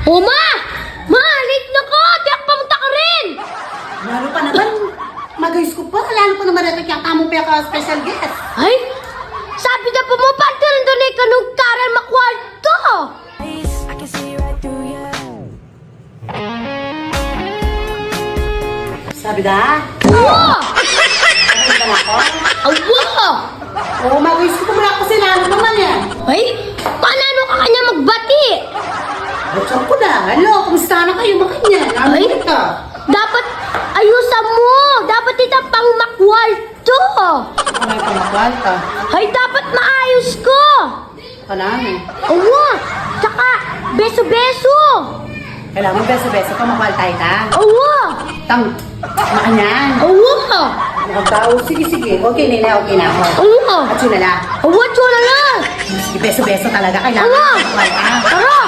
O ma! Ma, late na ko! Tiyak pamunta ka rin! Lalo pa naman, mag-ayos ko pa. Lalo pa naman natin kaya kamo pa ka special guest. Ay! Sabi na po mo, pati rin doon ka nung taran makwarto! I can see right through you. Sabi da? Oo! Sabi ka na ako? Awa! Oo, mag-ayos ko pa muna kasi lalo naman yan. Ay! Paano ka kanya magbati? Buksan ko na. Hello, kumusta na kayo? Bakit yan? Ano Ay. ka? Dapat ayusan mo! Dapat itang pang makwarto! Ano yung pamakwalta? Ay, dapat maayos ko! Kanami. Awa! Tsaka, beso-beso! Kailangan mo beso-beso ka, makwaltay ka. Awa! Tang, makanyan. Awa! Mukhang tao. Sige, sige. Okay na, okay na. Awa! At yun na lang. Awa, tsura lang! Sige, beso-beso talaga. Kailangan Awa! makwalta. Tara!